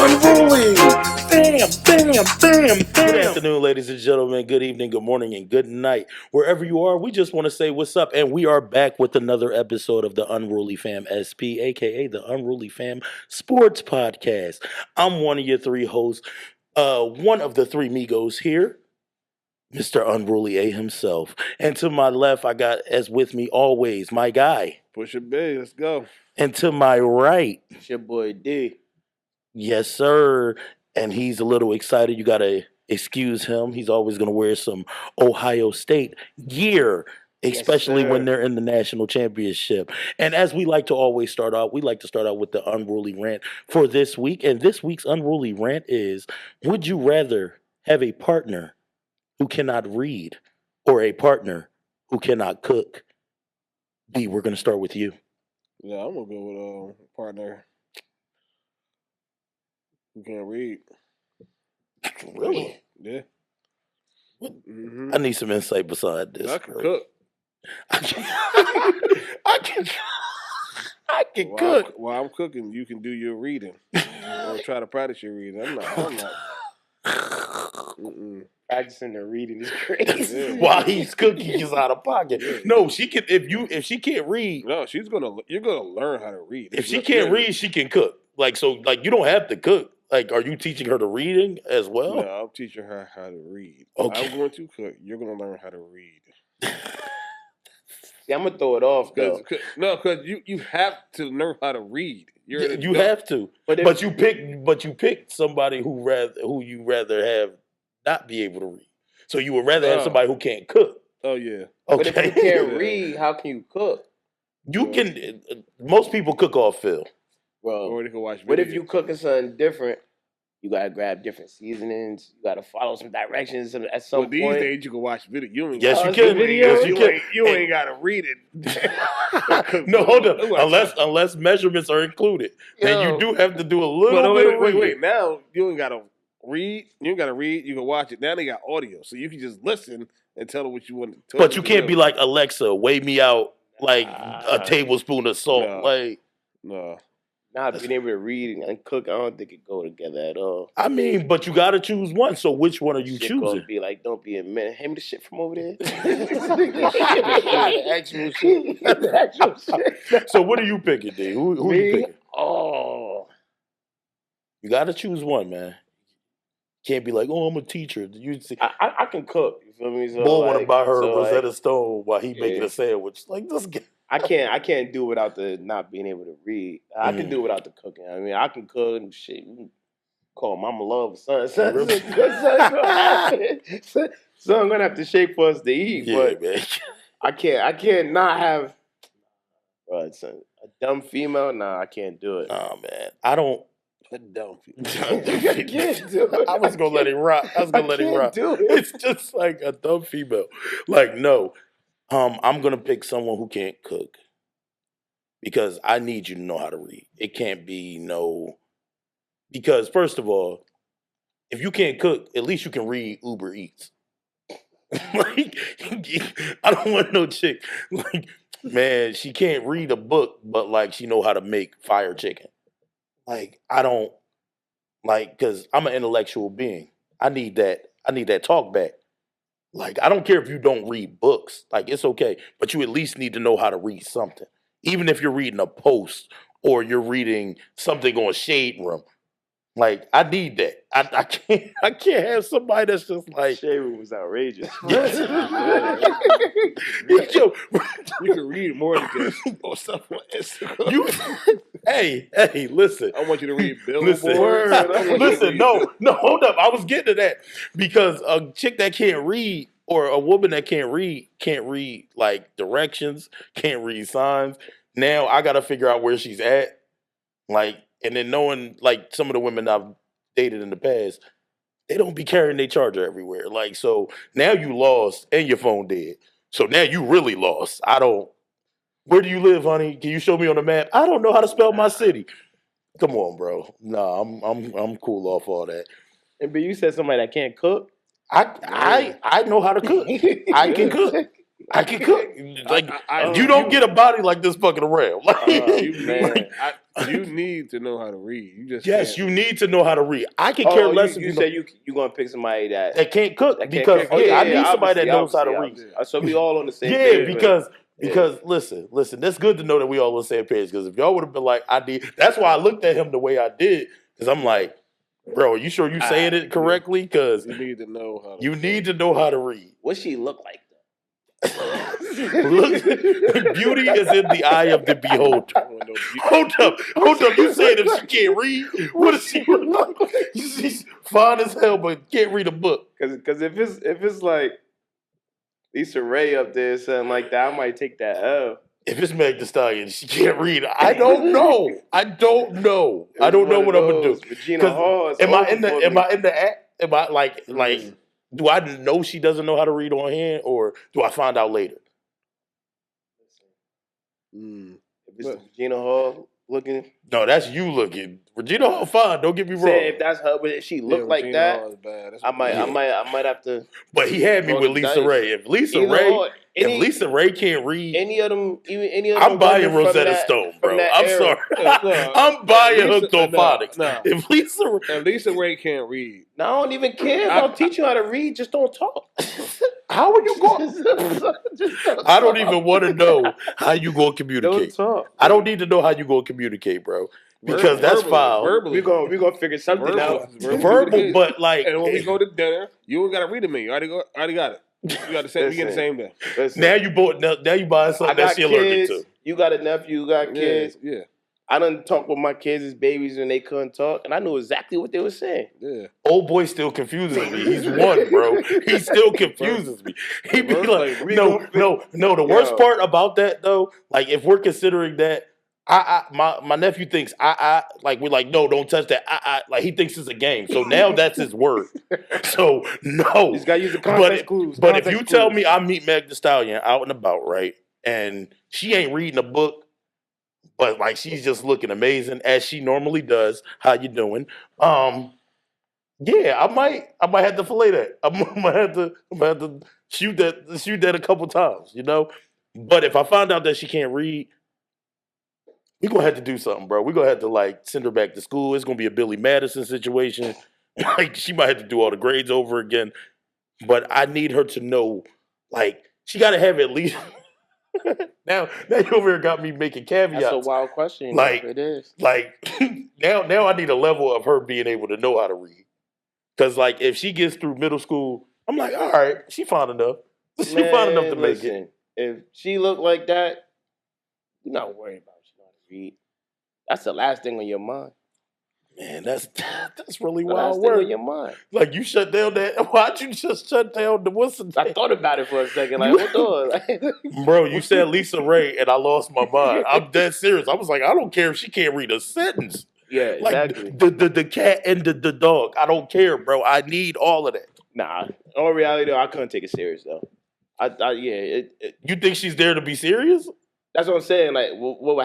Unruly Fam, bam, bam, Good bam. afternoon, ladies and gentlemen. Good evening, good morning, and good night. Wherever you are, we just want to say what's up. And we are back with another episode of the Unruly Fam SP, aka the Unruly Fam Sports Podcast. I'm one of your three hosts, one of the three Migos here, Mr. Unruly A himself. And to my left, I got, as with me always, my guy. Push your big, let's go. And to my right, It's your boy D. yes, sir. And he's a little excited. You got to excuse him. He's always going to wear some Ohio State gear, especially sir. when they're in the national championship. And as we like to always start out, we like to start out with the unruly rant for this week. And this week's unruly rant is: would you rather have a partner who cannot read or a partner who cannot cook? B, we're going to start with you. Yeah, I'm gonna go with a partner who can't read. Really? Yeah. Mm-hmm. I need some insight beside this. I can bro. cook. I can While cook. while I'm cooking, you can do your reading or try to practice your reading. I'm not. Mm-mm. Practicing the reading is crazy. Yeah. While he's cooking, he's out of pocket. Yeah. No, she can. If she can't read, No, you're gonna learn how to read. if she can't read, she can cook. Like so, like you don't have to cook. Like, are you teaching her the reading as well? No, I'm teaching her how to read. Okay. I'm going to cook. You're gonna learn how to read. See, I'm gonna throw it off though. Because you have to learn how to read. You're an You adult. have to, But if- but you pick somebody who you rather have not be able to read. So you would rather have Oh. somebody who can't cook. Oh yeah. But if you Okay, can't Yeah. read, how can you cook? you can. Most people cook off Phil. Bro, Or they can watch videos. what if you cooking something different? You gotta grab different seasonings. You gotta follow some directions at some Well, these point. days you can watch video. You ain't Yes, gotta- you can. video? Yes, you can. You ain't gotta read it. No, hold on. Look what- Unless measurements are included, then Yo. you do have to do a little But bit of wait. reading. Now you ain't gotta read. You ain't gotta read. You can watch it. Now they got audio, so you can just listen and tell them what you want to. Tell But them you to can't do. be like, Alexa, weigh me out like a Nah. tablespoon of salt. No. Like, No. Not being able to read and cook, I don't think it go together at all. I mean, but you got to choose one. So which one are you Shit gonna choosing? be like, don't be a minute. Hand me the shit from over there. The actual shit. The actual shit. So what are you picking, D? Who Me? you picking? Oh, You got to choose one, man. Can't be like, oh, I'm a teacher. You see, I can cook. You feel me? So Bull want to like- buy her so, a Rosetta like, Stone while he making yeah. a sandwich. Like, this guy. I can't do without the not being able to read. I can do without the cooking. I mean, I can cook and shit. You can call Mama Love or son. Really? Son gonna have to shape for us to eat, Yeah, but man. I can't not have. It's a dumb female. Nah, I can't do it. Nah, man. I don't. Dumb. I can't do it. I was gonna let him rock. I was gonna let him can't rock. do it. It's just like a dumb female. Like, no. I'm gonna pick someone who can't cook. Because I need you to know how to read. It can't be no. Because first of all, if you can't cook, at least you can read Uber Eats. Like, I don't want no chick. Like, man, she can't read a book, but like she know how to make fire chicken. Like, I don't like, because I'm an intellectual being. I need that talk back. Like, I don't care if you don't read books. Like, it's okay. But you at least need to know how to read something. Even if you're reading a post or you're reading something on Shade Room. Like, I need that. I can't have somebody that's just like, Shade Room was outrageous. Yo, You can read more than just or stuff on Instagram. hey, listen. I want you to read Listen, Billboard. I want you to listen, read- no, hold up. I was getting to that because a chick that can't read or a woman that can't read like directions, can't read signs. Now I got to figure out where she's at. Like, and then knowing like some of the women I've dated in the past, they don't be carrying their charger everywhere. Like, so now you lost and your phone dead. So now you really lost. Where do you live, honey? Can you show me on the map? I don't know how to spell my city. Come on, bro. Nah, I'm cool off all that. But you said somebody that can't cook. I know how to cook. I can cook. I can cook. Like you you don't get a body like this fucking around. Like, Man. You need to know how to read. You just yes, can't you read. need to know how to read. I can care less if you you know. said you gonna pick somebody that Can't cook can't because cook. I need somebody that knows how to read. Obviously. So we all on the same Yeah, page. because listen, that's good to know that we all on the same page. Because if y'all would have been like, I did, that's why I looked at him the way I did. Because I'm like, bro, are you sure you saying it correctly? Because You need to know how to you need to know how to read. What she look like? Look, beauty is in the eye of the beholder. Hold up. You saying if she can't read, what does she look like? She's fine as hell, but can't read a book. Because if it's like Lisa Ray up there or something like that, I might take that L. If it's Meg Thee Stallion, she can't read. I don't know. I don't know what I'm gonna do. Regina Hall is am I in over the act? Am I like do I know she doesn't know how to read on hand, or do I find out later? If it's Regina Hall looking, No, that's you looking. Regina Hall fine. Don't get me wrong. if that's her, but if she look like Regina that, Hall is bad. I might have to. But he had me with Lisa Ray. If Lisa Ray can't read, any of them, I'm buying Rosetta Stone, bro. I'm sorry. I'm buying Hooked on Phonics. If Lisa Ray can't read. No, I don't even care. I'll teach you how to read. Just don't talk. How are you going? I don't even want to know how you going to communicate. Don't talk. I don't need to know how you going to communicate, bro. Because that's foul. We're gonna figure something out. Verbal, but like, and when we go to dinner, you ain't gotta read to me. You already got it. You got the same. We get the same day. Now you buying something that she allergic to. You got a nephew. You got kids. Yeah. I done talked with my kids as babies when they couldn't talk, and I knew exactly what they were saying. Yeah. Old boy still confuses me. He's one, bro. He still confuses me. He be like, no. The worst part about that though, like if we're considering that, my nephew thinks like we're like, no, don't touch that. Like he thinks it's a game. So now that's his word. So no. He's gotta use the context clues. But if you tell me I meet Meg Thee Stallion out and about, right, and she ain't reading a book, but like she's just looking amazing as she normally does. How you doing? Yeah, I might have to fillet that. I might have to shoot that a couple times, you know. But if I find out that she can't read, we're gonna have to do something, bro. We're gonna have to like send her back to school. It's gonna be a Billy Madison situation. Like she might have to do all the grades over again. But I need her to know, like, she gotta have at least now you over here got me making caveats. That's a wild question. Like it is. Like now I need a level of her being able to know how to read. Cause like if she gets through middle school, I'm like, all right, she fine enough. She fine enough to make it. If she look like that, you're not worried about she know how to read. That's the last thing on your mind. Man, that's really the wild last work. thing on your mind. Like you shut down that. Why'd you just shut down the what's the name? I thought about it for a second. Like, hold on. Bro, you said Lisa Ray and I lost my mind. I'm dead serious. I was like, I don't care if she can't read a sentence. Yeah, exactly. Like the cat and the dog. I don't care, bro. I need all of that. Nah, in all reality though, I couldn't take it serious though. You think she's there to be serious? That's what I'm saying. Like, what will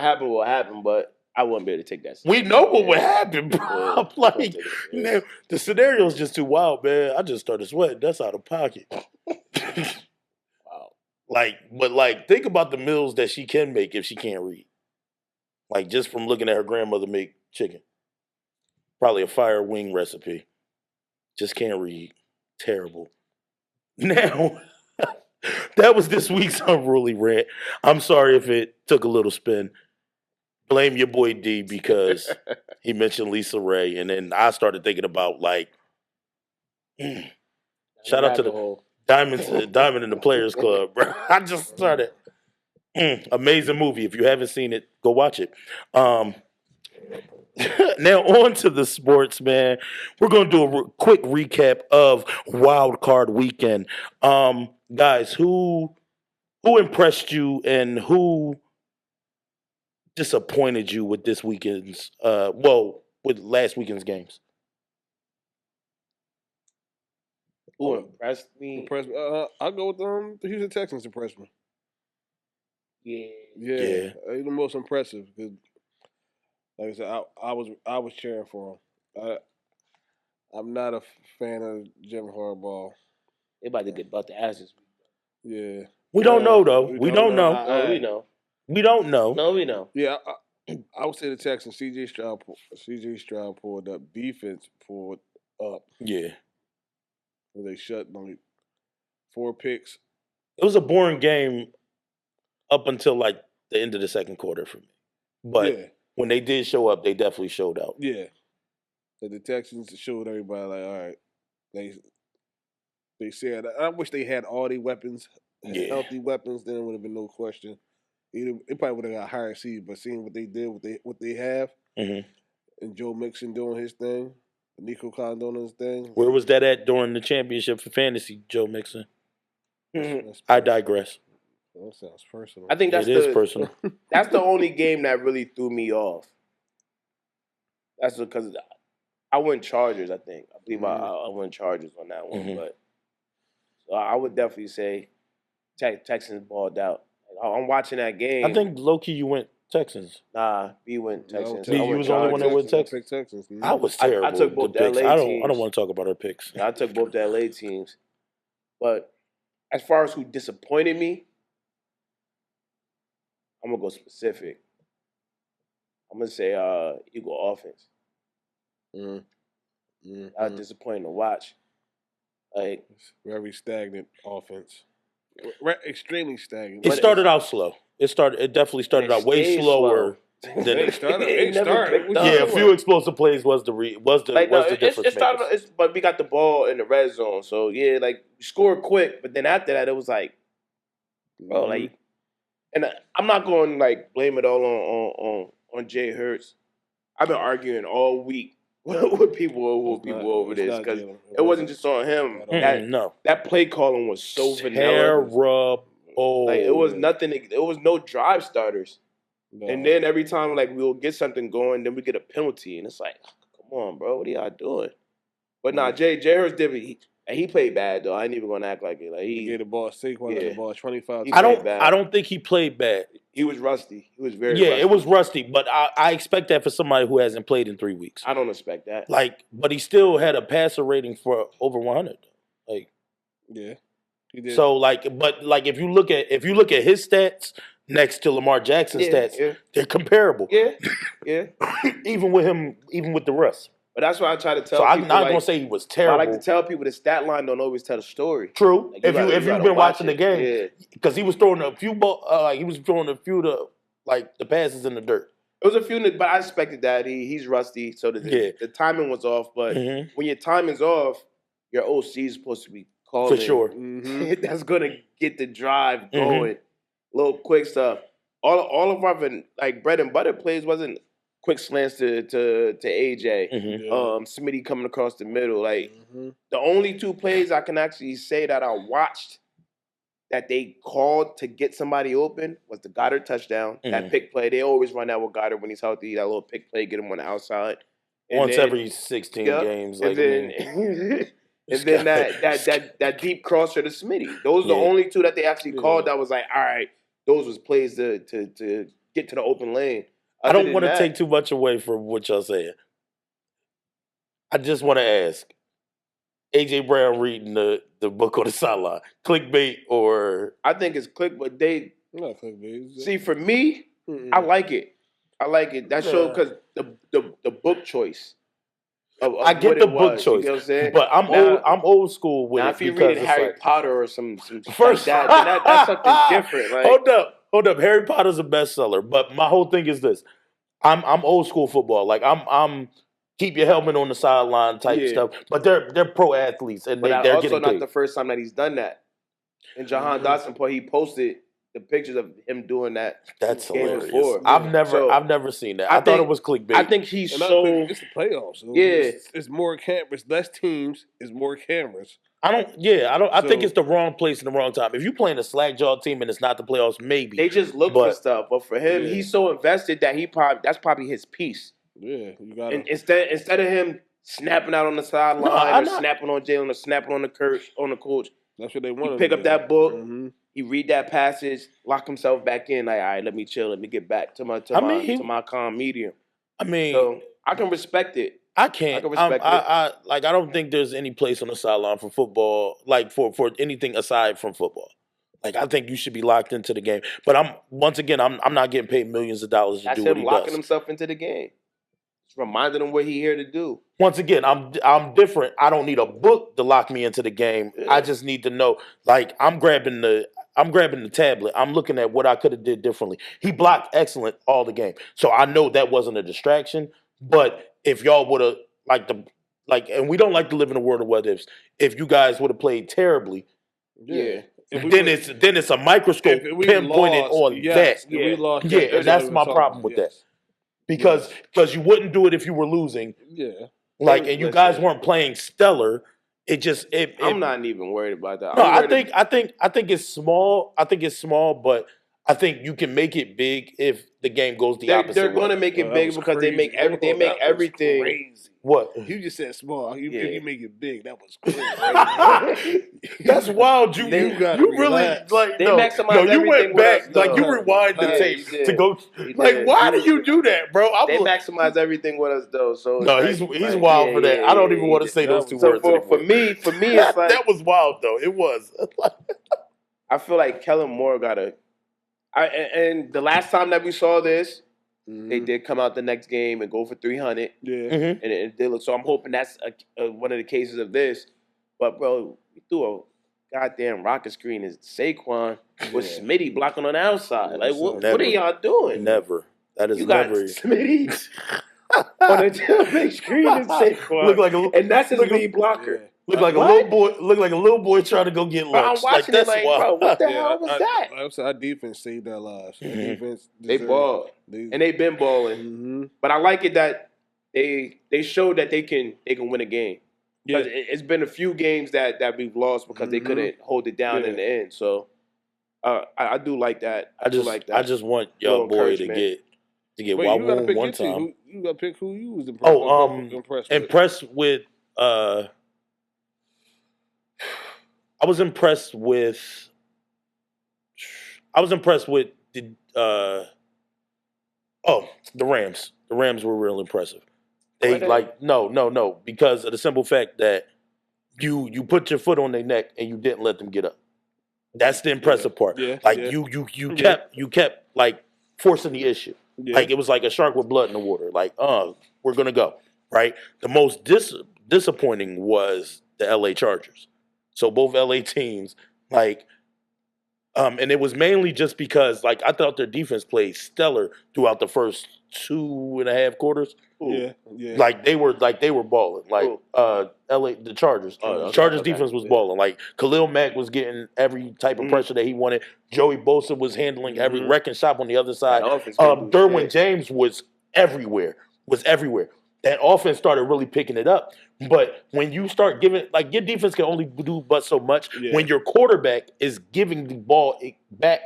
happen, but I wouldn't be able to take that serious. We know what would happen, bro. Yeah, like, man, the scenario is just too wild, man. I just started sweating. That's out of pocket. Wow. But think about the meals that she can make if she can't read. Like, just from looking at her grandmother make chicken. Probably a fire wing recipe. Just can't read. Terrible. Now, that was this week's Unruly Rant. I'm sorry if it took a little spin. Blame your boy D because he mentioned Lisa Ray, and then I started thinking about shout out to the Diamond in the Players Club, bro. I just started. Amazing movie. If you haven't seen it, go watch it. Now on to the sports, man. We're going to do a quick recap of Wildcard weekend. Guys, who impressed you and who disappointed you with this weekend's with last weekend's games? Who impressed me? I'll go with the Houston Texans impressed me. Yeah. They're the most impressive because, like I said, I was cheering for them. I'm not a fan of Jim Harbaugh. They about to get about the ass this week. Yeah, We don't know though. We don't know. No, we know. We don't know. No, we know. Yeah, I would say the Texans. C.J. Stroud pulled up. Defense pulled up. Yeah. Where they shut only 4 picks. It was a boring game up until like the end of the second quarter for me. But when they did show up, they definitely showed out. Yeah. The Texans showed everybody like, all right, they said, I wish they had all their weapons, healthy weapons. Then it would have been no question. It probably would have got higher seed, but seeing what they did, what they have, and Joe Mixon doing his thing, Nico Khan doing his thing. Where was that at during the championship for fantasy, Joe Mixon? I digress. That sounds personal. I think it is personal. That's the only game that really threw me off. That's because I went Chargers. I think I believe I went Chargers on that one, but so I would definitely say Texans balled out. I'm watching that game. I think low-key you went Texans. Nah, B went Texans. B, you was the only one that went Texans. I was terrible. I took both the LA teams. I don't want to talk about our picks. I took both the LA teams. But as far as who disappointed me, I'm going to go specific. I'm going to say Eagle offense. I was disappointed to watch. Like, very stagnant offense. Extremely stagnant. It started out slow. It definitely started out way slower than it started. Yeah, a few explosive plays was the difference. It started, but we got the ball in the red zone, so yeah, like scored quick. But then after that, it was like, bro, like, and I'm not going to like blame it all on Jay Hurts. I've been arguing all week with people over this because it wasn't just on him. That play calling was so terrible. Like it was nothing. It was no drive starters. No. And then every time like we'll get something going, then we get a penalty, and it's like, come on, bro, what are y'all doing? But nah, Jay Hurts did. He played bad though. I ain't even gonna act like it. Like he gave the ball the ball 25. I don't think he played bad. He was rusty. He was very rusty. It was rusty, but I expect that for somebody who hasn't played in 3 weeks. I don't expect that. Like, but he still had a passer rating for over 100. Like, yeah, he did. So like, but like if you look at his stats next to Lamar Jackson's stats, they're comparable. Yeah. even with the rust. But that's why I try to tell. So I'm not gonna say he was terrible. I like to tell people the stat line don't always tell the story. True. Like if you've been watching the game, because he was throwing a few the passes in the dirt. It was a few, but I expected that he's rusty, so the timing was off. But when your timing's off, your OC is supposed to be calling for sure. That's gonna get the drive going. Little quick stuff. All of our like bread and butter plays wasn't quick slants to AJ. Smitty coming across the middle. Like the only 2 plays I can actually say that I watched that they called to get somebody open was the Goddard touchdown. That pick play. They always run that with Goddard when he's healthy. That little pick play, get him on the outside. Once every 16 games. Like, and then that deep crosser to Smitty. Those are the only 2 that they actually called that was like, all right, those was plays to get to the open lane. I don't want to take too much away from what y'all saying. I just want to ask, AJ Brown reading the book on the sideline, clickbait or? I think it's clickbait. They not clickbait. See, for me, I like it. That shows because the book choice. I get the book choice, you know what I'm saying? But I'm old school with it. If you read Harry Potter or some first like that's something different. Like, Hold up. Harry Potter's a bestseller, but my whole thing is this: I'm old school football. Like I'm keep your helmet on the sideline type stuff. But they're pro athletes, and they're also getting not paid. The first time that he's done that. And Jahan Dotson, he posted the pictures of him doing that. That's hilarious. I've never seen that. I thought it was clickbait. I think he's it's the playoffs. So it's more cameras, less teams, is more cameras. I think it's the wrong place and the wrong time. If you're playing a slack-jaw team and it's not the playoffs, maybe. They just look for stuff. But for him, he's so invested that that's probably his piece. Yeah, you got it. Instead of him snapping out on the sideline snapping on Jalen or snapping on the coach. That's what they want. He pick up that book, he read that passage, lock himself back in. Like, all right, let me chill. Let me get back to my calm medium. I mean, so I can respect it. I can't. I don't think there's any place on the sideline for football, like for anything aside from football. Like I think you should be locked into the game. But I'm not getting paid millions of dollars to That's do what him he locking does. himself into the game. It's reminding him what he here to do. Once again, I'm different. I don't need a book to lock me into the game. Yeah. I just need to know. Like I'm grabbing the tablet. I'm looking at what I could have did differently. He blocked excellent all the game, so I know that wasn't a distraction. But if y'all would have and we don't like to live in a world of what ifs. If you guys would have played terribly, Yeah. then it's a microscope pinpointed on that. Yeah, and that's my problem with that. Because you wouldn't do it if you were losing. Yeah. Like, and you guys weren't playing stellar. I'm not even worried about that. No, I think it's small. I think it's small, but I think you can make it big if the game goes the opposite They're way. going to make it big because they make everything. Crazy. What? You just said small. You make it big. That was crazy. That's wild. You really relax. like They no, maximize you went everything back with us, like you though. rewind the Yeah, tape he did. to go. He Like, did. why do you do that, bro? They maximize everything with us though. So no, it's he's wild for that. I don't even want to say those two words. For me, it's like that was wild though. It was. I feel like Kellen Moore and the last time that we saw this, they did come out the next game and go for 300. Yeah. Mm-hmm. And it did look. So I'm hoping that's one of the cases of this. But bro, we threw a goddamn rocket screen as Saquon with Smitty blocking on the outside. Like what are y'all doing? Never. That is You never. got Smitty on a big screen and Saquon, and that's his lead blocker. Yeah. Look like a little boy trying to go get Bro, I'm lunch. watching that's it like, wild. bro, what the hell was that? Our defense saved our lives. Defense They ball, and they've been balling. Mm-hmm. But I like it that they showed that they can win a game. Yeah. It's been a few games that we've lost because they couldn't hold it down in the end. So I do like that. I just want y'all boy to get Wait, Wawoon one time. You gotta pick who you was impressed with. Impressed with I was impressed with the Rams. The Rams were real impressive. They no, because of the simple fact that you put your foot on their neck and you didn't let them get up. That's the impressive part. Yeah, you kept like forcing the issue. Yeah. Like it was like a shark with blood in the water. Like, we're gonna go. Right? The most disappointing was the LA Chargers. So both LA teams, like, and it was mainly just because, like, I thought their defense played stellar throughout the first 2.5 quarters. Yeah. Like they were balling. Like LA, the Chargers. Chargers defense was balling. Like Khalil Mack was getting every type of pressure that he wanted. Joey Bosa was handling every wrecking shop on the other side. Derwin James was everywhere. That offense started really picking it up. But when you start giving, like, your defense can only do but so much when your quarterback is giving the ball back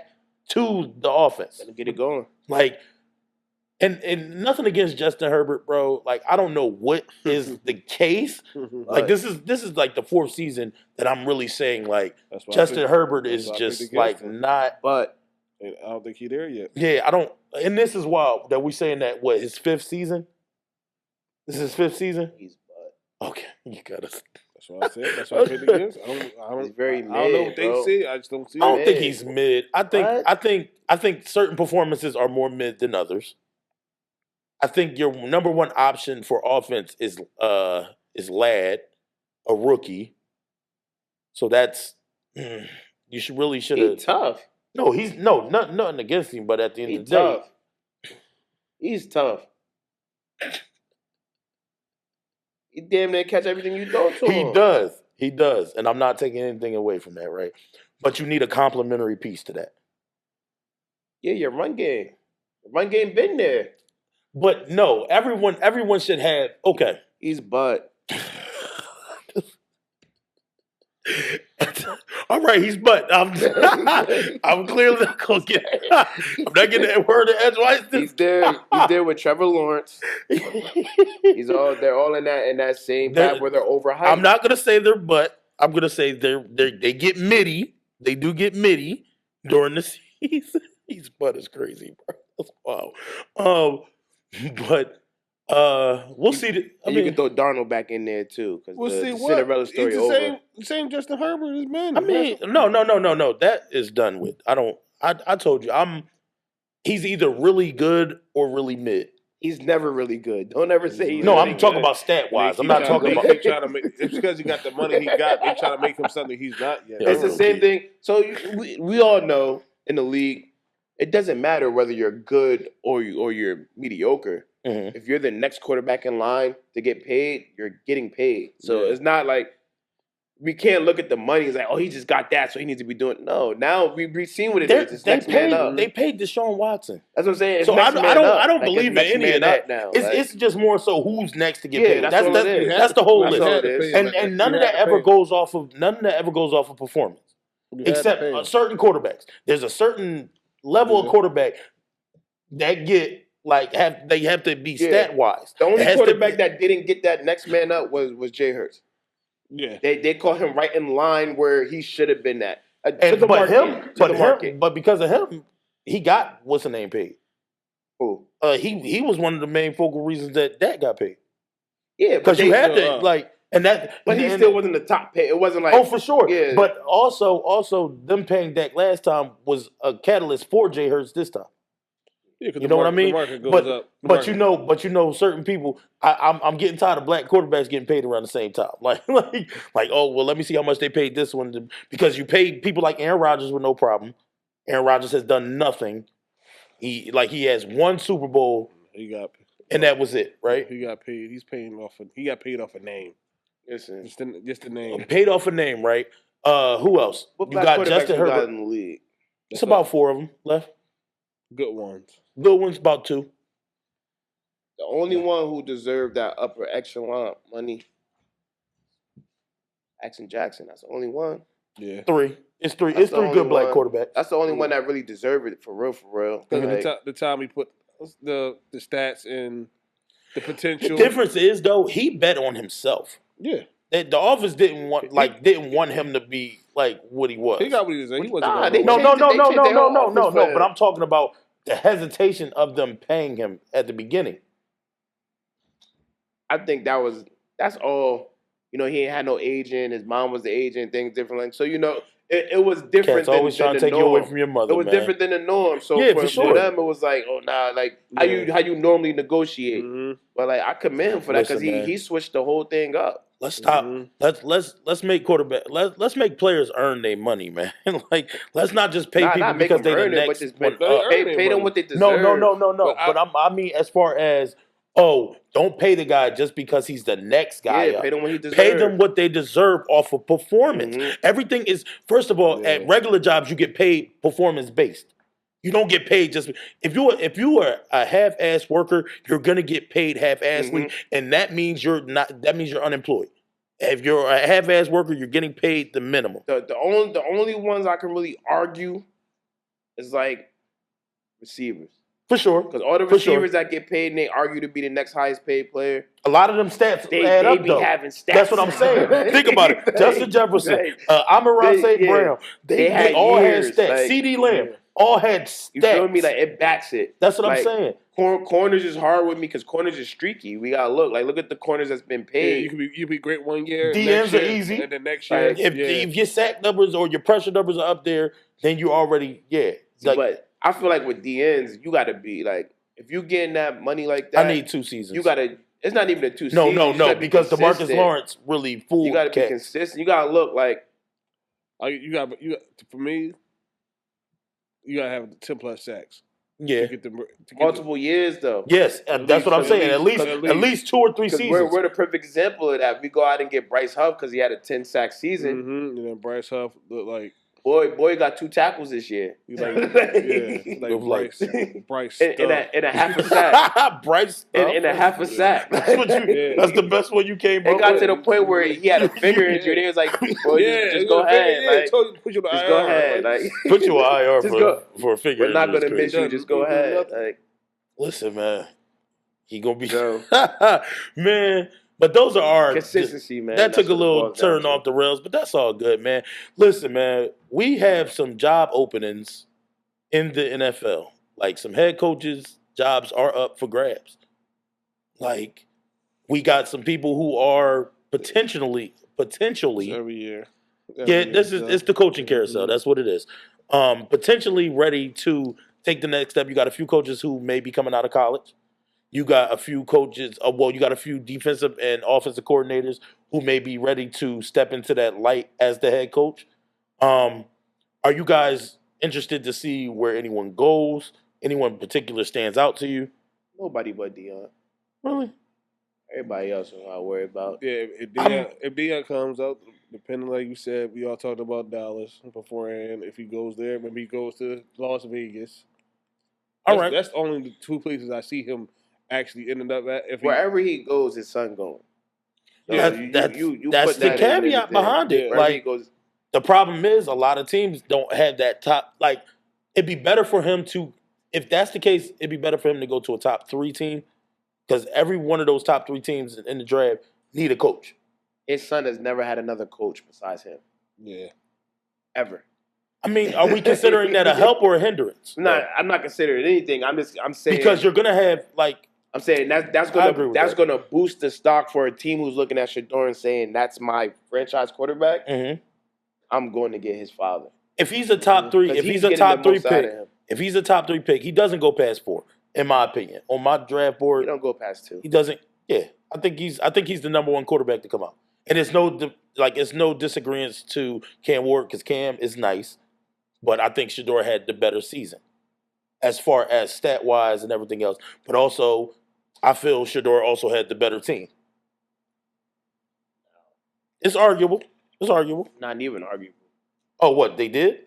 to the offense. Gotta get it going. Like, and nothing against Justin Herbert, bro. Like, I don't know what is the case. Like, this is like the 4th season that I'm really saying, like, Justin Herbert is just, like, not. But I don't think he's there yet. Yeah, I don't. And this is wild that we saying that, what, his 5th season? This is his 5th season? He's butt. Okay, you got us. That's what I said. That's what I picked against. He's very mid. I don't know what they say. I just don't see. I don't think he's mid. I think certain performances are more mid than others. I think your number one option for offense is Ladd, a rookie. So that's you should have. He's tough. No, he's nothing against him, but at the end of the day, he's tough. He damn near catch everything you throw to him. He does, and I'm not taking anything away from that, right? But you need a complementary piece to that. Yeah, your run game. The run game been there. But no, everyone should have. Okay, he's butt. All right, he's butt. I'm clearly not gonna get. I'm not getting that word edgewise. He's there with Trevor Lawrence. They're all in that same vibe where they're overhyped. I'm not gonna say they're butt. I'm gonna say they get middy. They do get middy during the season. He's butt is crazy, bro. That's wild. But We'll see. You can throw Darnold back in there too, because We'll see the what Cinderella story it's over. the same Justin Herbert has been. I mean, no. That is done with. I told you, he's either really good or really mid. He's never really good. Don't ever say he's No, really I'm talking good. about stat wise. I'm not talking about. It's because he got the money he got. They trying to make him something he's not yet. It's the same thing. So we all know in the league, it doesn't matter whether you're good or you're mediocre. Mm-hmm. If you're the next quarterback in line to get paid, you're getting paid. So it's not like we can't look at the money. It's like, oh, he just got that, so he needs to be doing. No, now we've seen what it is. It's next man up. They paid Deshaun Watson. That's what I'm saying. It's so I don't believe in any of that. Now. It's just more so who's next to get paid. That's the whole list. And none of that ever goes off of performance, except certain quarterbacks. There's a certain level of quarterback that get. They have to be stat wise. The only quarterback that didn't get that next man up was Jay Hurts. Yeah, they caught him right in line where he should have been at. But because of him, he got what's the name paid. Who? He was one of the main focal reasons that got paid. Yeah, because you had to But he still wasn't the top pay. It wasn't like for sure. Yeah. But also them paying Dak last time was a catalyst for Jay Hurts this time. Yeah, you know what I mean? But you know, certain people. I'm getting tired of black quarterbacks getting paid around the same time. Like, oh well, let me see how much they paid this one because you paid people like Aaron Rodgers with no problem. Aaron Rodgers has done nothing. He has one Super Bowl. And that was it, right? He got paid. He got paid off a name. Listen, just the name. Paid off a name, right? Who else? What you got Justin Herbert in the league. It's about 4 of them left. Good ones. Good ones, about 2. The only one who deserved that upper echelon money, Jackson. That's the only one. Yeah. 3. It's 3. It's 3 good black quarterbacks. That's the only one that really deserved it for real. Because the time he put the stats and the potential. The difference is though he bet on himself. Yeah. The office didn't want him to be like what he was. He got what he was. He wasn't. No. But I'm talking about the hesitation of them paying him at the beginning. I think that's all. You know, he ain't had no agent. His mom was the agent. Things different. Like, so you know, it was different. Cat's always trying to take you away from your mother. It was different than the norm. So for them, it was like, oh nah, like how you normally negotiate. Mm-hmm. But like I commend him for that because he switched the whole thing up. Let's stop. Mm-hmm. Let's make quarterback. Let's make players earn their money, man. Like let's not just pay people because they're the next one. Pay them what they deserve. No. But I mean, as far as don't pay the guy just because he's the next guy. Yeah, pay them what he deserves. Pay them what they deserve off of performance. Mm-hmm. Everything is first of all at regular jobs you get paid performance based. You don't get paid just if you are a half-ass worker, you're gonna get paid half-assly, and that means you're not. That means you're unemployed. If you're a half-ass worker, you're getting paid the minimum. The only ones I can really argue is like receivers. For sure. Because all the receivers that get paid and they argue to be the next highest paid player. A lot of them stats add up, though. Having stats. That's what I'm saying. Think about it. Justin Jefferson, Amon-Ra St. Brown, they all had stats. Like, C.D. Lamb all had stats. You feel me? Like, it backs it. That's what I'm saying. Corners is hard with me because corners is streaky. We got to look at the corners that's been paid. Yeah, you be great one year. DMs are easy. And the next year. If your sack numbers or your pressure numbers are up there, then you already, But I feel like with DNs, you got to be like, if you getting that money like that, I need 2 seasons. You gotta. It's not even a 2 seasons. No, because DeMarcus Lawrence really fooled. You gotta be consistent. You gotta look like. You got for me. You gotta have 10+ sacks. Yeah, multiple years though. Yes, that's what I'm saying. At least 2 or 3 seasons. We're the perfect example of that. We go out and get Bryce Huff because he had a 10-sack season. Mm-hmm. And then Bryce Huff looked like. Boy got 2 tackles this year. He's like, Bryce in a half a sack. Bryce in a half a sack. That's the best one you came up with. It got to the point where he had a finger injury. They was like, just go ahead. Just go ahead. Like, put you on IR for a finger. We're not going to miss you. Just go ahead. Like, listen, man. He going to be... Man... But those are our consistency, man. That took a little turn off the rails, but that's all good, man. Listen, man, we have some job openings in the NFL. Like some head coaches' jobs are up for grabs. Like, we got some people who are potentially. every year. It's the coaching carousel. That's what it is. Potentially ready to take the next step. You got a few coaches who may be coming out of college. You got a few coaches. You got a few defensive and offensive coordinators who may be ready to step into that light as the head coach. Are you guys interested to see where anyone goes? Anyone in particular stands out to you? Nobody but Deion. Really? Everybody else is not worried about. Yeah, if Deion comes out, depending like you said, we all talked about Dallas beforehand. If he goes there, maybe he goes to Las Vegas. All right. That's only the two places I see him actually ending up at. Wherever he goes, his son going. So that's the caveat behind it. Yeah. Like, the problem is a lot of teams don't have that top. Like, it'd be better for him to, if that's the case, it'd be better for him to go to a top 3 team, because every one of those top 3 teams in the draft need a coach. His son has never had another coach besides him. Yeah. Ever. I mean, are we considering that a help or a hindrance? I'm not considering anything. I'm saying, because you're gonna have, like, I'm saying that's gonna boost the stock for a team who's looking at Shedeur and saying that's my franchise quarterback. Mm-hmm. I'm going to get his father. If he's a top 3, if he's a top 3 pick, he doesn't go past 4, in my opinion. On my draft board, He don't go past 2. he doesn't. Yeah, I think he's the number 1 quarterback to come out. And it's no disagreement to Cam Ward, because Cam is nice, but I think Shedeur had the better season as far as stat wise and everything else. But also, I feel Shedeur also had the better team. It's arguable. Not even arguable. Oh, what they did?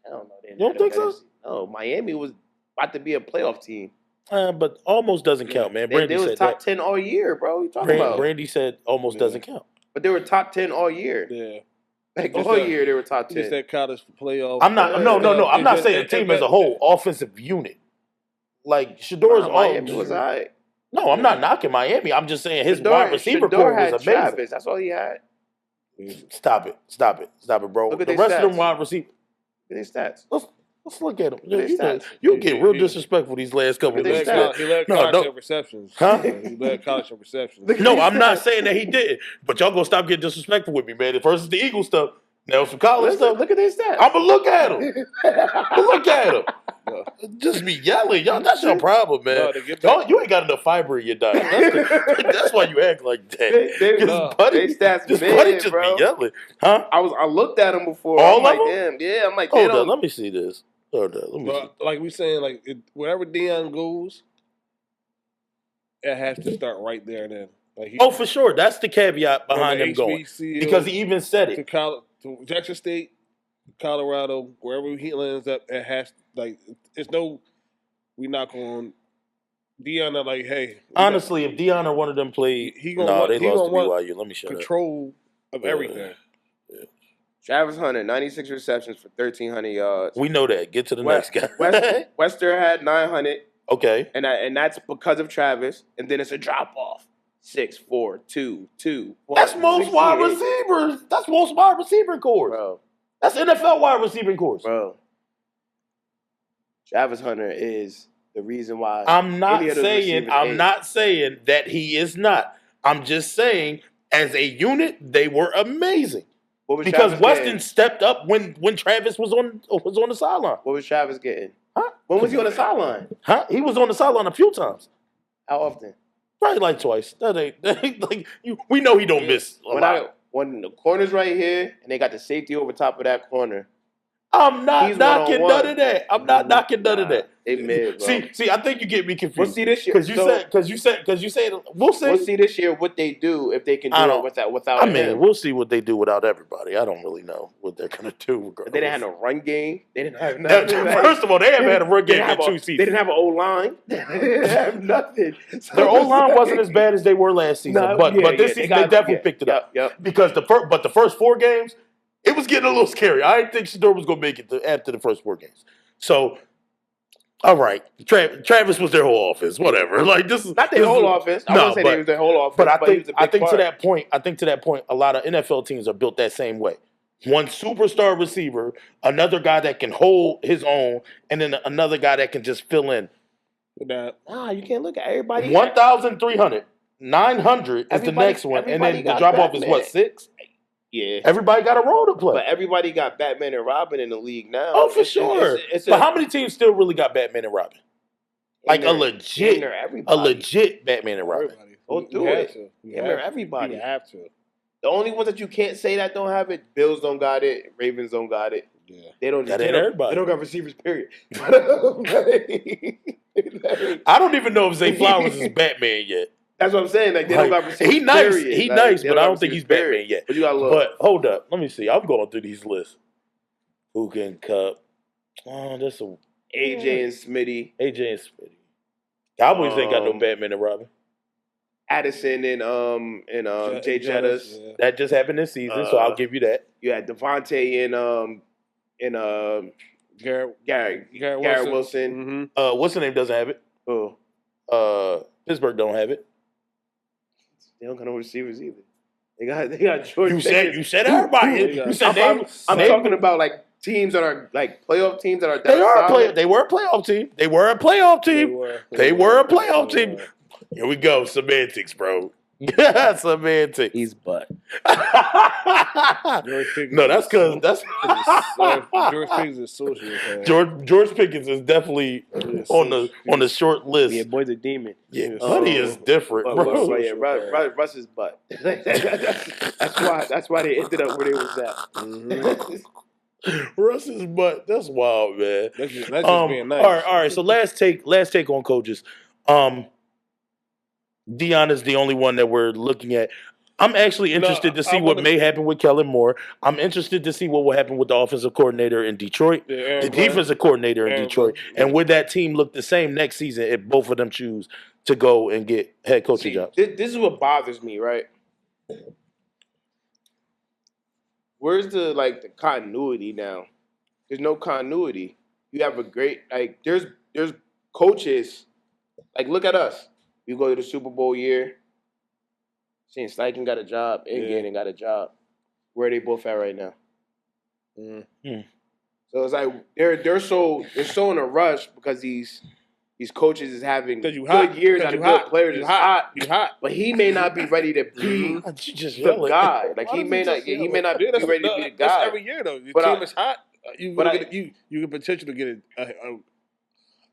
I don't know. You don't think so? No, Miami was about to be a playoff team. But almost doesn't count, man. Brandy they was said top that. 10 all year, bro. What you talking about? Brandy said almost doesn't count. But they were top 10 all year. Yeah. Like, all year they were top 10. Just that college playoff. I'm not. No. I'm not saying a team as a whole, offensive unit. Like, Shedeur's Miami was all right. No, I'm not knocking Miami. I'm just saying his wide receiver core was amazing. Travis. That's all he had. Stop it, bro. Look at the their rest stats. of them wide receivers. Look at their stats. Let's look at them. Stats. You get real disrespectful these last couple of He weeks. led college in receptions. Huh? He led college in receptions. No, I'm not saying that he did. But y'all gonna stop getting disrespectful with me, man. Versus the Eagles stuff. Now some college stuff. Look at their stats. I'm gonna look at him. Just be yelling, y'all. That's your problem, man. You ain't got enough fiber in your diet. That's why you act like that. They stats big, just bro. be yelling, huh? I looked at them before. All I'm like, of them? damn, yeah. I'm like, Hold on, let me see this. Like we saying, like wherever Deion goes, it has to start right there and then. Like for sure. That's the caveat behind him going. Because he even said it. To Jackson State, Colorado, wherever he lands up, it has it's no. We not going. Deion are like, hey. Honestly, if Deion or one of them played, they lost to BYU. Let me shut control of everything. Yeah. Travis Hunter, 96 receptions for 1,300 yards. We know that. Get to the next guy. Wester had 900. Okay. And that's because of Travis. And then it's a drop off. 6, 4, 2, 2. 1, That's most wide receivers. That's most wide receiver cores. Bro. That's NFL wide receiving cores. Bro. Travis Hunter is the reason why. I'm not saying that he is not. I'm just saying, as a unit, they were amazing. Because Weston stepped up when Travis was on the sideline. What was Travis getting? Huh? When was he on the sideline? Huh? He was on the sideline a few times. How often? Probably like twice. We know he don't miss a lot. When the corner's right here and they got the safety over top of that corner. I'm not knocking none of that. I'm not knocking none of that. They mid, bro. See, I think you get me confused. We'll see this year. Because you said we'll see. We'll see this year what they do if they can do it without him. We'll see what they do without everybody. I don't really know what they're gonna do. They didn't have no run game. They didn't have nothing. First of all, they haven't had a run game in 2 seasons. They didn't have an O-line. They didn't have nothing. Their O-line wasn't as bad as they were last season, but this season they definitely picked it up. Yep. Because the first 4 games, it was getting a little scary. I didn't think Shedeur was going to make it after the first 4 games. So, all right, Travis was their whole offense. Whatever. Like this is not their whole offense. I wouldn't say they was their whole offense. But I think to that point, a lot of NFL teams are built that same way. One superstar receiver, another guy that can hold his own, and then another guy that can just fill in. Nah, you can't look at everybody. 1,300. 900 is the next one, and then the drop off is what, 6? Yeah. Everybody got a role to play. But everybody got Batman and Robin in the league now. Oh, for sure. But how many teams still really got Batman and Robin? Like a legit Batman and Robin. Go do it. Everybody. You have to. The only ones that you can't say that don't have it, Bills don't got it, Ravens don't got it. Yeah. They don't. Everybody. They don't got receivers. Period. I don't even know if Zay Flowers is Batman yet. That's what I'm saying. Like they don't got receivers. He nice. Period. He nice, but I don't think he's Batman yet. But you got to look. But hold up, let me see. I'm going through these lists. Puka and Cup. Oh, that's a AJ and Smitty. Cowboys ain't got no Batman and Robin. Addison and Jay Jettas. Yeah. That just happened this season, so I'll give you that. You had Devontae and Garrett Wilson. Mm-hmm. What's the name doesn't have it? Oh. Pittsburgh don't have it. They don't got no receivers either. They got George. You said everybody. You said I'm talking about like teams that are like playoff teams that are. They were a playoff team. They were a playoff team. Here we go. Semantics, bro. Semantics. He's butt. No, that's because George Pickens is social. George Pickens is definitely on the short list. Yeah, boy's a demon. Yeah, Buddy is different, bro. Yeah, Russ is butt. That's why they ended up where they was at. Mm-hmm. Russ's butt. That's wild, man. That's just being nice. All right. So last take on coaches. Dion is the only one that we're looking at. I'm actually interested to see what may happen with Kellen Moore. I'm interested to see what will happen with the offensive coordinator in Detroit, the defensive coordinator in Detroit, and would that team look the same next season if both of them choose to go and get head coaching jobs? This is what bothers me, right? Where's the continuity now? There's no continuity. You have a great there's coaches look at us. You go to the Super Bowl year. Seeing Steichen got a job, Gannon got a job. Where are they both at right now? Mm. So it's like they're so in a rush because these coaches is having good years out of good players. It's hot. But he may not be ready to be the guy. He may not be ready to be the guy. That's every year though. Your team is hot. You can potentially get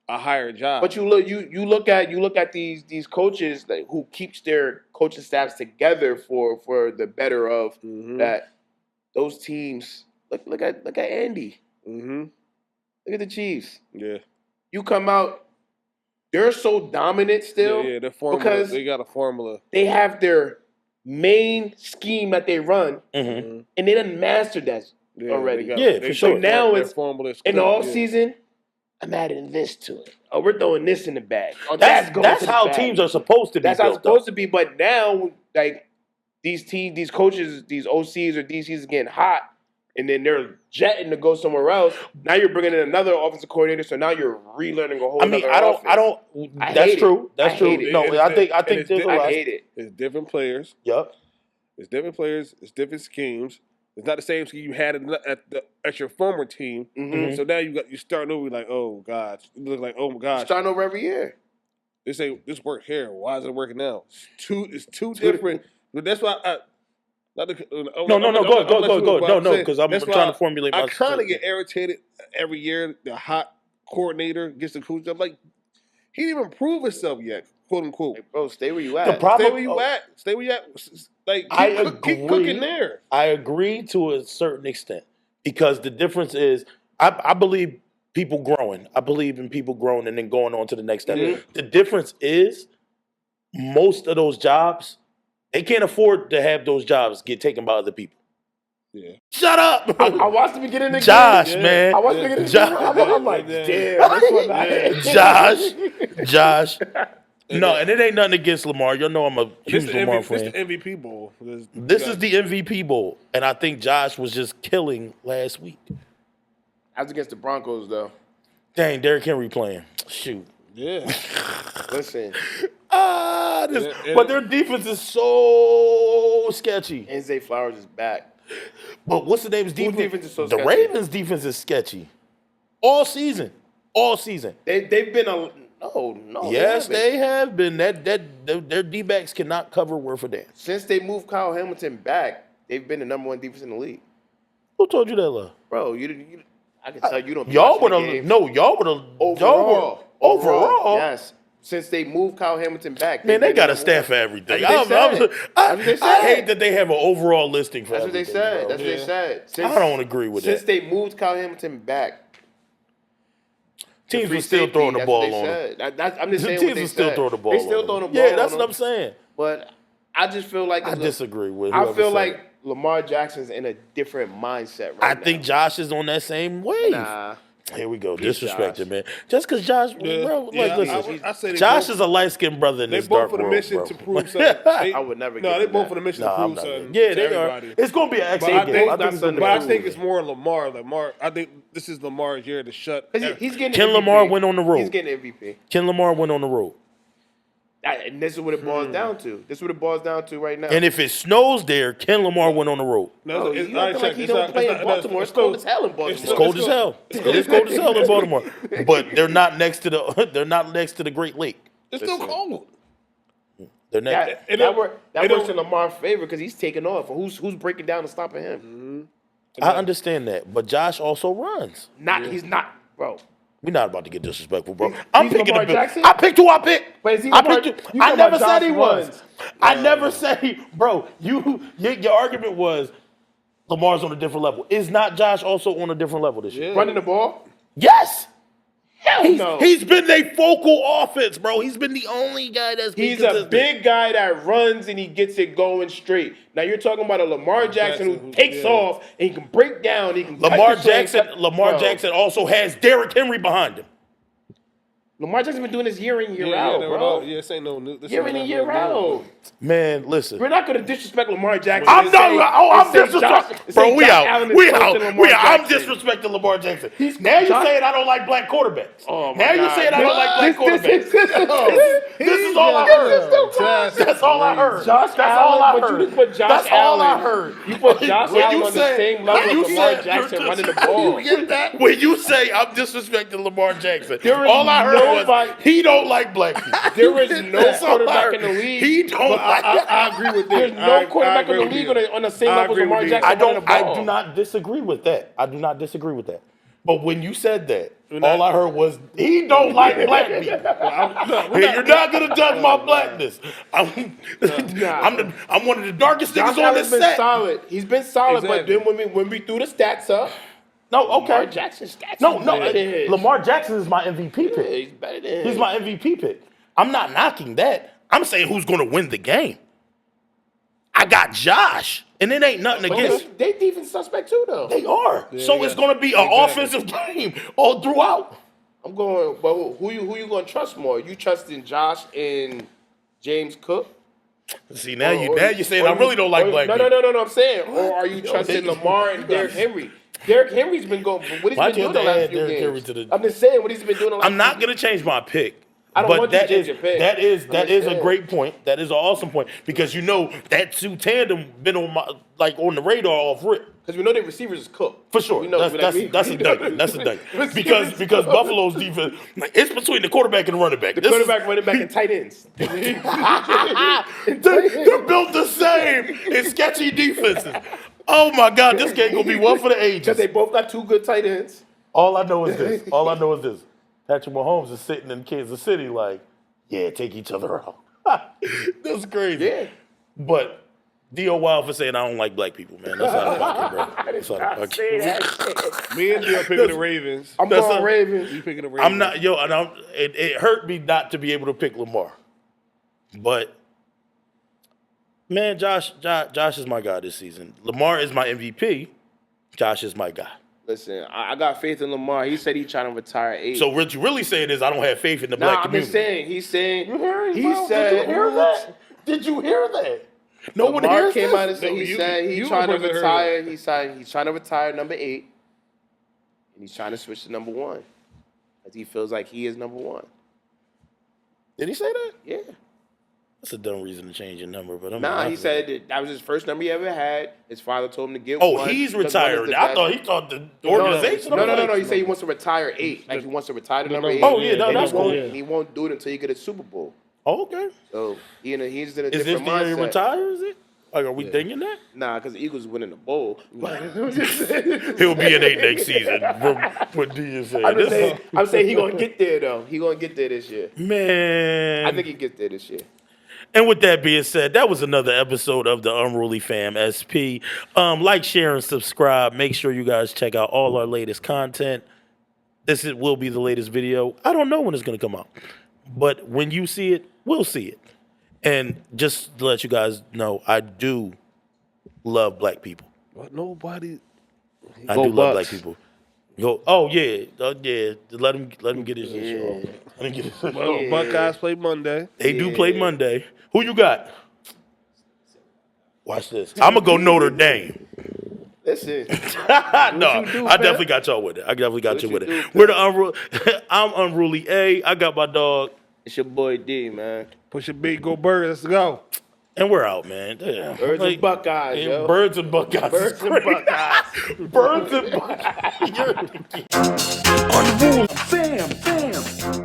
a higher job. But you look at these coaches who keeps their coaching staffs together for the better of that. Those teams look at Andy. Mm-hmm. Look at the Chiefs. Yeah. You come out, they're so dominant still. Yeah, because they got a formula. They have their main scheme that they run, and they done mastered that already. For sure. So now it's in the off season. I'm adding this to it. Oh, we're throwing this in the bag. Oh, that's how teams are supposed to be. That's how it's supposed to be. But now, these teams, these coaches, these OCs or DCs are getting hot, and then they're jetting to go somewhere else. Now you're bringing in another offensive coordinator, so now you're relearning a whole. I don't. That's true. That's true. No, I think there's a lot. I hate it. It's different players. Yep. It's different players. It's different schemes. It's not the same scheme you had at your former team. Mm-hmm. So now you're starting over like, oh God. You look like, oh my gosh. Starting over every year. They say this worked here. Why is it working now? It's two different. But that's why Go. No, because I'm trying to formulate my. I kind of get irritated every year. The hot coordinator gets the coach. I'm like, he didn't even prove himself yet, quote unquote. Hey, bro, stay where you at. Stay where you at. Stay where you at. Keep cooking there. I agree to a certain extent because the difference is I believe people growing. I believe in people growing and then going on to the next step. Mm-hmm. The difference is most of those jobs, they can't afford to have those jobs get taken by other people. Yeah. Shut up! I watched the beginning of the game. Josh, man. I watched the beginning of the game. I'm like, damn, this one I Josh. No, and it ain't nothing against Lamar. Y'all know I'm a huge Lamar fan. This is the MVP Bowl. This is the MVP Bowl. And I think Josh was just killing last week. I was against the Broncos, though. Dang, Derrick Henry playing. Shoot. Yeah. Listen. But their defense is so sketchy. And Zay Flowers is back. But what's the name's defense? Defense is so sketchy? The Ravens' defense is sketchy. All season. They've been No. Yes, they have been. Their D-backs cannot cover worth a damn. Since they moved Kyle Hamilton back, they've been the number 1 defense in the league. Who told you that, love? Bro, I can tell you don't. Y'all would have. No, y'all would have. Overall. Yes. Since they moved Kyle Hamilton back, man, they got a staff for everything. I hate that they have an overall listing for That's what they said. That's what they said. I don't agree with that. Since they moved Kyle Hamilton back, teams were still throwing the ball on them. I'm just saying teams were still throwing the ball. They still throwing the ball. Yeah, that's what I'm saying. But I just feel like I disagree with. I feel like Lamar Jackson's in a different mindset right now. I think Josh is on that same wave. Nah. Here we go. Disrespected, man. Just because Josh, bro, listen. I say Josh is a light-skinned brother in this dark world, They both for the mission to prove something. I would never No, they both for the mission to prove something. Yeah, they are. It's going to be an XA game. I think it's more Lamar. I think this is Lamar's year to shut. He's getting Can MVP. Lamar win on the road? He's getting MVP. Can Lamar win on the road? And this is what it boils down to. This is what it boils down to right now. And if it snows there, can Lamar win on the road? No, he's acting like he don't play in Baltimore. It's cold as hell in Baltimore. It's cold as hell. It is cold as hell in Baltimore. But they're not next to the Great Lake. It's still cold. They're next. That works in Lamar's favor because he's taking off. Who's breaking down and stopping him? I understand that, but Josh also runs. He's not, bro. We're not about to get disrespectful, bro. I'm picking Lamar the Jackson? I picked who I picked. But is he I Lamar, picked. you I talking never about said Josh he was. runs. I never say, bro. Your argument was Lamar's on a different level. Is not Josh also on a different level this year? Running the ball? Yes. Hell no. He's been a focal offense, bro. He's been the only guy that's been He's consistent. a big guy that runs and he gets it going straight. Now you're talking about a Lamar Jackson who takes off and he can break down. He can Lamar Jackson also has Derrick Henry behind him. Lamar Jackson's been doing this year in, year out, bro. This ain't no new. Year in and year out. Man, listen. We're not going to disrespect Lamar Jackson. I'm disrespecting. Bro, we out. I'm disrespecting Lamar Jackson. Now you're saying I don't like black quarterbacks. Now you're saying I don't like black quarterbacks. This is all I heard. That's all I heard. That's all I heard. You just put Josh Allen. You put Josh Allen on the same level as Lamar Jackson running the ball. You get that? When you say I'm disrespecting Lamar Jackson, all I heard was he don't like black people. There is no quarterback in the league. He don't. I agree with that. There's no quarterback in the league on the same level as Lamar Jackson. I do not disagree with that. But when you said that, all I heard was he don't like black people. You're not gonna judge my blackness. I'm one of the darkest niggas on this set. Solid. He's been solid, but then when we threw the stats up. No, okay. Lamar Jackson's stats. No. Lamar Jackson is my MVP pick. He's better than him. He's my MVP pick. I'm not knocking that. I'm saying who's going to win the game. I got Josh, and it ain't nothing against. They defense suspect too, though. They are. So it's going to be an offensive game all throughout. I'm going. But who you going to trust more? You trusting Josh and James Cook? See now you're saying I really don't like black people. No. I'm saying, or are you trusting Lamar and Derrick Henry? Derrick Henry's been going. What he's been doing the last few games. I'm just saying what he's been doing. The last I'm not going to change my pick. I don't want you to change your pick. That is a great point. That is an awesome point because that two tandem been on the radar off rip. Because we know their receivers is cooked. For sure. That's a dunk. That's a dunk. Because Buffalo's defense, it's between the quarterback and the running back. The quarterback, running back, and tight ends. They're built the same in sketchy defenses. Oh my God, this game gonna be one for the ages. Because they both got two good tight ends. All I know is this. Patrick Mahomes is sitting in Kansas City like, yeah, take each other out. That's crazy. Yeah. But D.O. Wild for saying I don't like black people, man. That's out of pocket, bro. That's out of pocket. Me and D are picking the Ravens. I'm going Ravens. You picking the Ravens. I'm not, it hurt me not to be able to pick Lamar. But, man, Josh is my guy this season. Lamar is my MVP. Josh is my guy. Listen, I got faith in Lamar. He said he's trying to retire at 8. So what you really saying is I don't have faith in the black community. He's saying. You hear him, he bro? said. Did you hear that? Did you hear that? Nobody Lamar hears came this? out and said he's trying to retire. He's trying to retire number 8, and he's trying to switch to number 1, as he feels like he is number 1. Did he say that? Yeah. That's a dumb reason to change your number, but Nah, he said that was his first number he ever had. His father told him to get Oh, one. he's 'cause one is retiring. the I best. thought he thought the organization. No. He said he wants to retire 8. Like he wants to retire the number 8. Oh, yeah, and that's cool. He won't do it until he get a Super Bowl. Oh, okay. So he's in a Is different this the year he mindset. retires? Is it? Like, are we thinking that? Nah, because the Eagles winning the bowl. He'll be an 8 next season. From what D is saying. I'm saying he gonna get there though. He gonna get there this year. Man, I think he gets there this year. And with that being said, that was another episode of the Unruly Fam SP. Like, share, and subscribe. Make sure you guys check out all our latest content. Will be the latest video. I don't know when it's going to come out. But when you see it, we'll see it. And just to let you guys know, I do love black people. But nobody. I do love black people. Oh, yeah. Yeah. Let him get his shit off. Let him get his shit off. Buckeyes play Monday. They do play Monday. Who you got? Watch this. I'm going to go Notre Dame. Listen. No, I definitely got y'all with it. I definitely got you with it. We're the Unruly. I'm Unruly A. I got my dog. It's your boy D, man. Push your big, go Birds. Let's go. And we're out, man. Damn. Birds and Buckeyes, yo. Birds and Buckeyes. Birds and Buckeyes. Birds and Buckeyes. Unruly Fam.